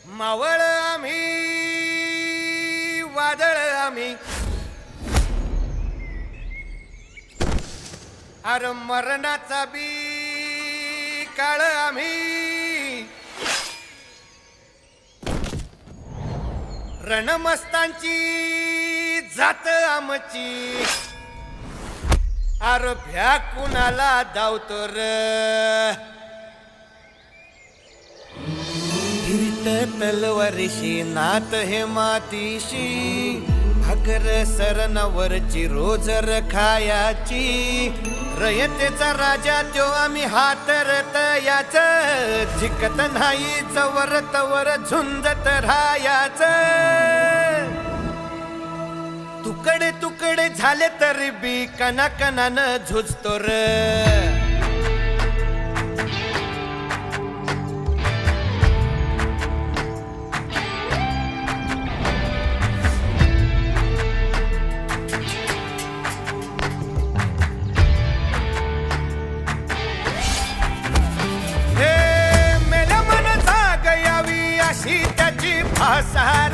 मावळ आम्ही वादळ आम्ही अरे मरणाचा बी काळ आम्ही रणमस्तांची जात आमची अरे भ्या कुणाला धावतो र तलवारीशी नात हे मातीशी भाकर सरणावरची रोजर खायाची रयतेचा राजा त्यो आम्ही हातरत याच झिकत नाही जवर तवर झुंजत राहायाच तुकडे तुकडे झाले तरी बी कणाकणानं झुजतो र भासार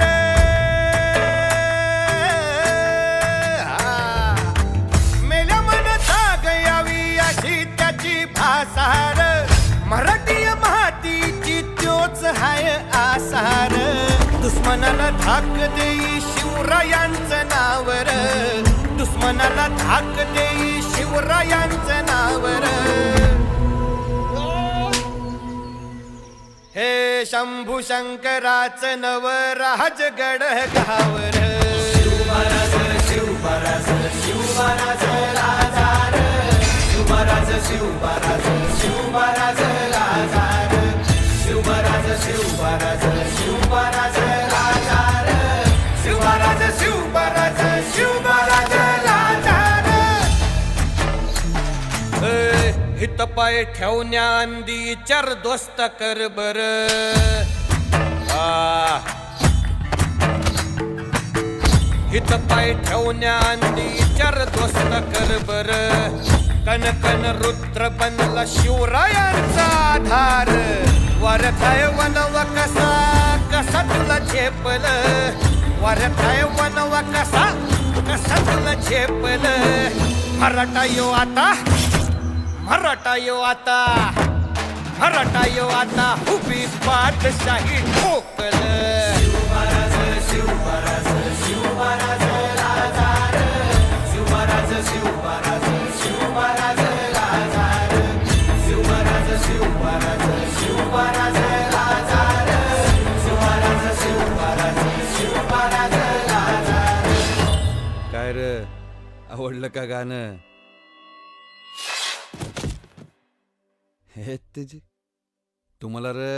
मेल्या मनता गयावी अशी त्याची भासार मराठी मातीची त्योच हाय आसार दुश्मनाला धाक देई शिवरायांचं नावर दुश्मनाला धाक देई शिवरायांचं नावर हे शंभू शंकराचं नवराज गड गावर शिवमहाराज शिवमहाराज शिवमहाराज राजार शिवमहाराज शिवमहाराज शिवमहाराज राजार शिवमहाराज शिवमहाराज शिवमहाराज राजार शिवमहाराज शिवमहाराज शिवमहाराज राजार हित पाय ठेवण्या अंदी चर दोस्त कर बर हित पाय ठेवण्या अंदी चर दोस्त कर बर कन कन रुद्र बनला शिवरायांचा आधार वरथाय वनवा कसा कसा तुला झेपल वरथाय वनवा कसा कसा तुला झेपल मराठा यो आता मराठा यो आता मराठा यो आता उभी पाठशाही ठोकल शिवमहाराज शिवमहाराज शिवमहाराज राजार शिवमहाराज शिवमहाराज शिवमहाराज राजार शिवमहाराज शिवमहाराज शिवमहाराज राजार शिवमहाराज शिवमहाराज शिवमहाराज राजार काय रे आवडलं का गाणं हे तुझी तुम्हाला रे